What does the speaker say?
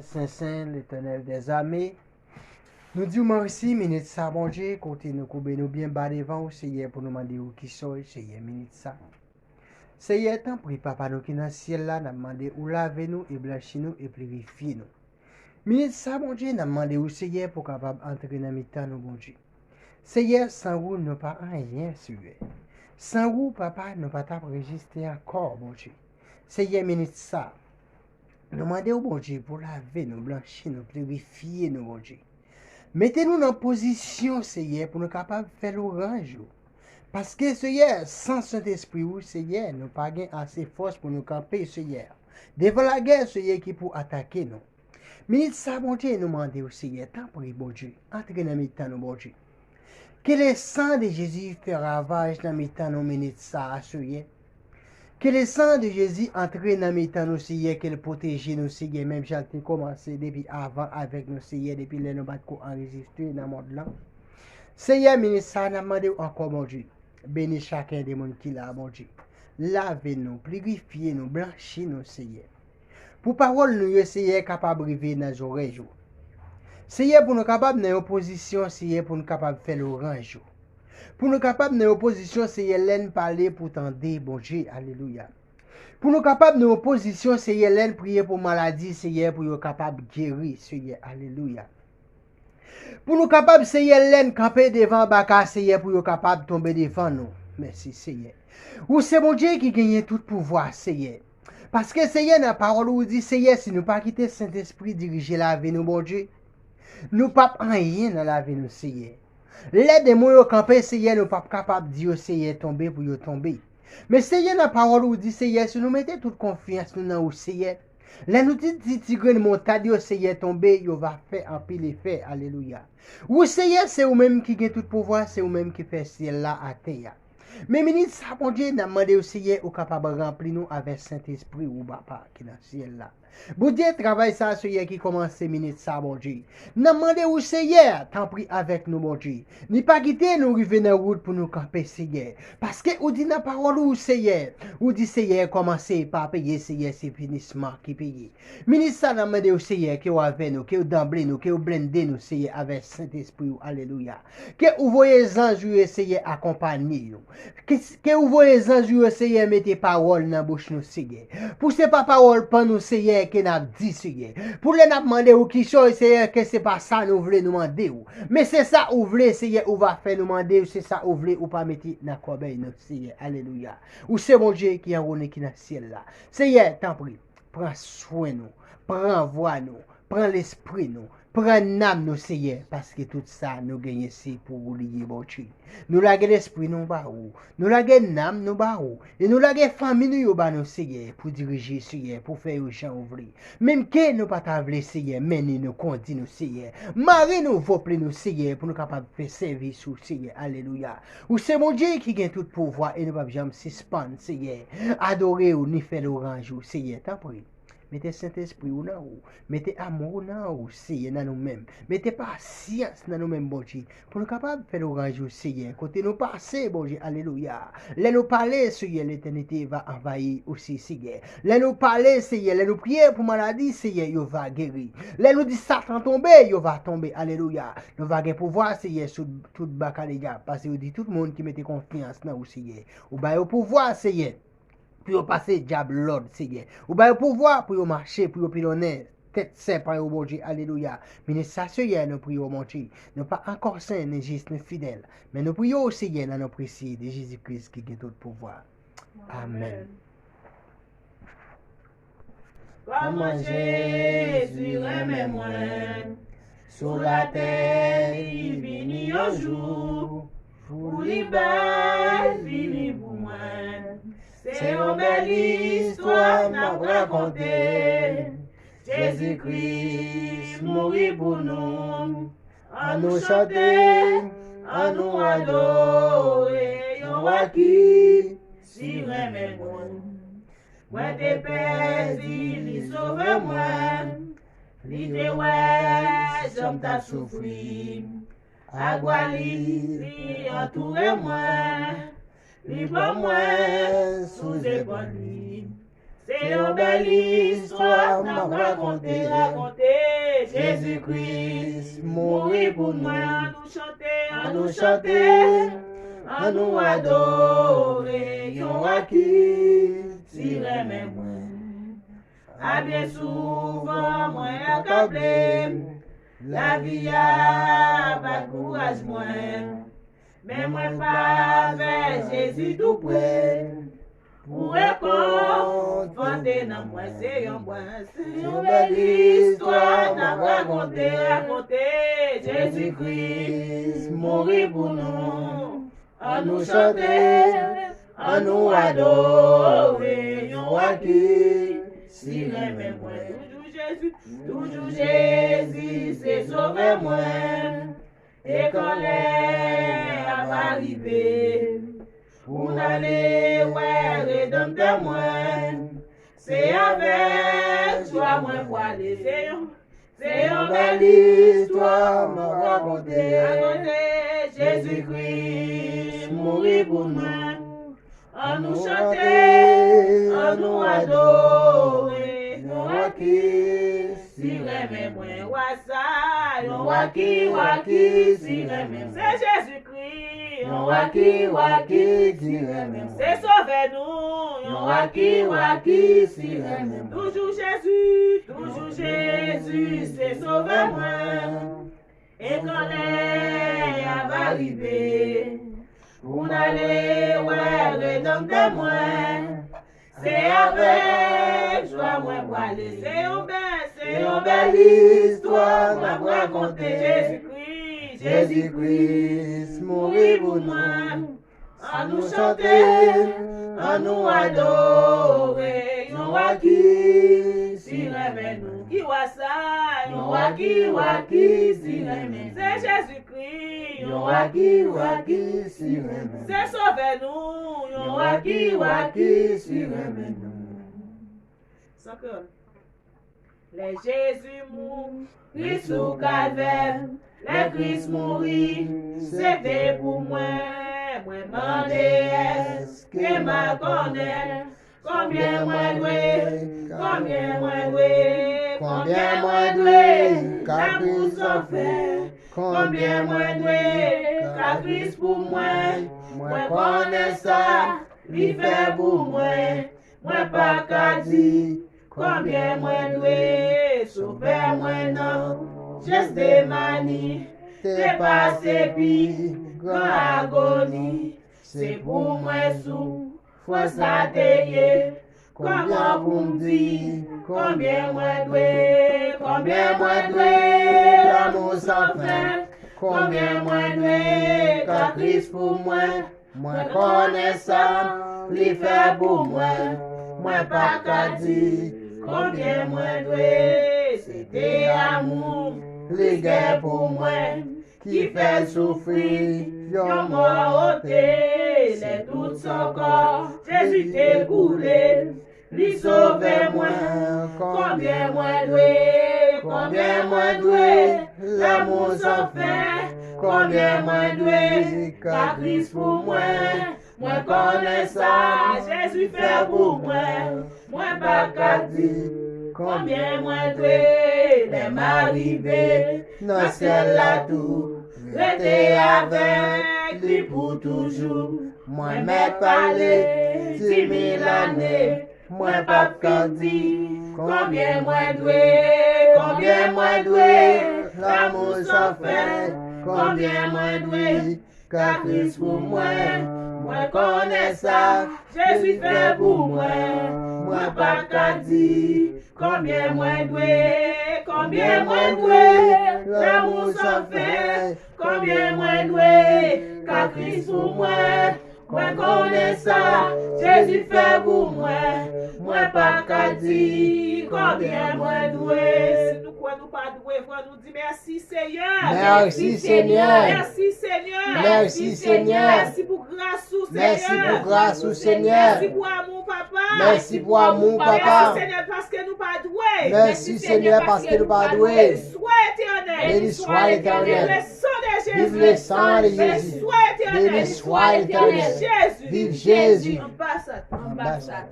Saint, l'Éternel des armées. Nous disons merci, minute ça, bon Dieu, côté nous couper nous bien bas devant ou Seigneur pour nous demander où qui sont, Seigneur, minute ça. Seigneur, tant prie, papa, nous qui dans le ciel là, nous demandé où laver nous et blanchir nous et purifier nous. Minute ça, bon Dieu, nous demandé où Seigneur pour capable entrer dans mi-temps nous, bon Dieu. Seigneur, sans vous, nous pas rien sur. Sans vous, papa, nous pas enregistrer encore, bon Dieu. Seigneur, minute ça. Nous demandons au bon Dieu pour laver nous, blanchir nous, purifier nous, bon Dieu. Mettez-nous dans position, Seigneur, pour nous capables de faire l'orange. Parce que, Seigneur, sans Saint-Esprit, Seigneur, nous pas assez de force pour nous camper, Seigneur. Devant la guerre, Seigneur, qui pour attaquer nous. Mais ça, bon Dieu, nous demandons au Seigneur, tant pour bon Dieu, entrez dans mes temps, bon Dieu. Que le sang de Jésus fait ravage dans mes temps, nos minutes, ça, Seigneur. Que le sang de Jésus entre dans mes temps, nous, Seigneur, qu'elle protège nous, Seigneur, même si j'ai commencé depuis avant avec nous, Seigneur, depuis les nous battre enregistrés dans le monde là. Seigneur, ministre, nous demandons encore, mon Dieu, bénis chacun des gens qui là, mon Dieu. Lavez-nous, purifiez-nous, blanchis-nous, Seigneur. Pour parole, nous, Seigneur, capable de vivre dans nos oreilles. Seigneur, pour nous capables dans opposition, Seigneur, pour nous capables de faire l'orange. Pour nous capables dans opposition, Seigneur, l'aine parler pour tendre, bon Dieu, alléluia. Pour nous capables dans opposition, Seigneur, l'aine prier pour maladie, Seigneur, pour nous capables de guérir, Seigneur, alléluia. Pour nous capables, Seigneur, l'aine camper devant Baka, Seigneur, pour nous capables de tomber devant nous. Merci, Seigneur. Ou c'est mon Dieu qui gagne tout pouvoir, Seigneur. Parce que, Seigneur, dans la parole, vous dit, Seigneur, si nous pas quitter Saint-Esprit, diriger la vie, nous, mon Dieu, nous pas rien dans la vie, nous, Seigneur. Les démons au campé, Seigneur, nous pas capable de dire, Seigneur, tomber pour y tomber. Mais Seigneur, la parole nous dit, Seigneur, si nous mettons toute confiance dans nous, Seigneur, là nous dit, tigre de montagne, Seigneur, tomber, il va faire un pile effet, alléluia. Ou Seigneur, c'est vous-même qui gagne tout pouvoir, c'est vous-même qui fait ciel là à terre. Mais ministre, ça, mon Dieu, n'a demandé au Seigneur, ou capable de remplir nous avec Saint-Esprit ou Papa qui est dans le ciel là. Bon Dieu, travail ça, Seigneur, qui commence minutes ça, mon Dieu. N'a demandé au Seigneur, t'en prie avec nous, mon Dieu. Ni pas quitter nous river dans la route pour nous camper, Seigneur. Parce que, ou dit dans la parole, ou Seigneur, ou dit Seigneur, commencez par payer, Seigneur, c'est finissement qui paye. Ministre, ça, n'a demandé au Seigneur, qui est avec nous, qui est d'emblée nous, qui est blindé nous, Seigneur, avec Saint-Esprit, alléluia. Que vous voyez les anges, Seigneur, accompagner nous. Que vous voyez les anges, Seigneur, mettez parole dans la bouche, nous, Seigneur. Pour ce pas parole, pas nous, Seigneur, que n'a dit, Seigneur. Pour les n'a demandé ou qui sont, Seigneur, que c'est pas ça nous voulons nous demander. Mais c'est ça ou voulez, Seigneur, ou va faire nous demander, c'est ça ou voulez, ou pas mettre dans la corbeille, nous, Seigneur. Alléluia. Ou c'est mon Dieu qui a rôné qui dans le ciel là. Seigneur, t'en prie, prends soin nous, prends voix nous, prends l'esprit nous. Prends âme nous, Seigneur, parce que tout ça, nous gagnons ici pour vous lier, bon Dieu. Nous l'avons l'esprit, nous barou. Nous l'avons l'âme, nous barou. Et nous l'avons famille, nous barou, Seigneur, pour diriger, Seigneur, pour faire les gens ouvrir. Même que nous pas t'avler, Seigneur, mener nous, conduire nous, Seigneur. Marie nous, vopler nous, Seigneur, pour nous capables de faire service sous, Seigneur. Alléluia. Ou c'est mon Dieu qui gagne tout pouvoir et nous pas jamais suspendre, Seigneur. Adorer ou ni faire l'orange, Seigneur, t'en prie. Mettez Saint-Esprit ou non, mettez amour ou Seigneur dans nous-mêmes. Mettez patience dans nous-mêmes, bon Dieu. Pour nous capables de faire l'orange au Seigneur. Côté nous passer, bon Dieu, alléluia. Là nous parler, Seigneur, l'éternité va envahir aussi, Seigneur. Là nous parler, Seigneur, là nous prier pour maladie, Seigneur, il va guérir. Là nous dit Satan tomber, il va tomber, alléluia. Nous va gagner pouvoir, Seigneur, sur tout bacalégua. Parce que vous dit tout le monde qui mette confiance dans vous, Seigneur. Ou va au pouvoir, Seigneur. Pour passer diable l'ordre, Seigneur. Ou bien pouvoir pour marcher, pour pilonner, tête sainte par au bon Dieu, alléluia. Mais ça, Seigneur, nous prions, mon Dieu. Nous pas encore saints, ni juste, ni fidèles. Mais nous prions au Seigneur dans nos précis de Jésus-Christ qui a tout pouvoir. Amen. Comment Jésus aime moi, sur la terre, il vini un jour, pour libérer, vini pour moi. C'est une belle histoire m'a raconté. Jésus-Christ mourit pour nous. À nous chanter, à nous adorer. Yon qui si remet moi. Moi t'es perdu, li sauve moi. Li te ouais, j'aime ta souffrir. À quoi li entoure moi. Libre moi sous épaule lui, C'est une belle histoire, m'a raconté. Jésus-Christ mourit pour nous. À nous chanter, à nous adorer. Yon a qui si remet moi. A bien souvent, moi accablé. La vie a pas courage moi. Mais moi pas vers Jésus tout près. Pour réconforter dans moi, c'est une belle histoire, n'a raconté. Jésus-Christ mourit pour nous. À nous chanter, à nous adorer. Yon a qui si remet moi. Toujours Jésus, c'est sauver moi. Et quand l'heure va arriver, pour aller ouais, rédempteur moi, c'est avec toi moi pour aller. C'est une belle histoire, m'a raconté. Jésus-Christ mourit pour nous. À nous chanter, à nous adorer. Yon a qui si remet moi. Yon a qui si remet. C'est Jésus-Christ. Yon a qui si remet. C'est sauver nous. Yon a qui si remet. Toujours Jésus, c'est sauver moi. Et quand l'heure va arriver, pour aller ouais, rédempteur moi. C'est avec joie moi pour aller. C'est une belle histoire m'a raconté. Jésus-Christ mourit pour nous. À nous chanter, à nous adorer. Yon a qui si remet nous. Qui voit ça? Yon a qui si remet. C'est Jésus-Christ. Yon a qui si remet. C'est sauver nous. Yon a qui si remet nous. Les Jésus mourit sous calvaire. Les Christ mourit, c'était pour moi. Moi demandé est-ce que m'a connaît. Combien moi doué, qu'à Christ en fait. Combien moi doué, qu'à Christ pour moi. Moi connais ça, lui fait pour moi. Moi pas qu'à dire, combien moi doué, sauver moi non. Juste des manies, t'es passé pis, grand agonie. C'est pour moi sous, faut ça t'ayer. Comment pour me dire, combien moi doué, l'amour sans fin. Combien moi doué, qu'à Christ pour moi. Moi connais ça, lui fait pour moi. Moi pas qu'à dire, combien moi doué, c'était amour. Les guerres pour moi, qui fait souffrir, yon m'a ôté, les tout son corps, Jésus t'est coulé, lui sauver moi, combien moi doué, l'amour sans fin, combien moi doué, qu'à Christ pour moi, moi connais ça, Jésus fait pour moi pas qu'à dire. Combien moi doué, les m'arriver, dans celle-là tout, rester avec lui pour toujours. Moi m'être parlé 10 000 années, moi pas qu'à dire. Combien moi doué, l'amour sans fin. Combien moi doué, qu'à Christ pour moi. Moi connais ça, Jésus fait pour moi. Moi pas qu'à dire. Combien moi doué, l'amour sans fin. Combien moi doué, qu'à Christ pour moi. Moi connais ça, Jésus fait pour moi. Moi pas qu'à dire, combien moi doué. Si nous quoi nous pas doué, faut nous dire merci Seigneur. Merci Seigneur. Merci Seigneur. Merci Seigneur. Merci pour grâce au Seigneur. Merci pour grâce au Seigneur. Merci pour amour papa. Merci pour amour papa. Merci Seigneur parce que nous pas doué. Merci Seigneur parce que nous pas doué. Béni soit l'éternel. Vive le sang de Jésus. Béni soit l'éternel. Vive Jésus. Vive Jésus. Ambassade.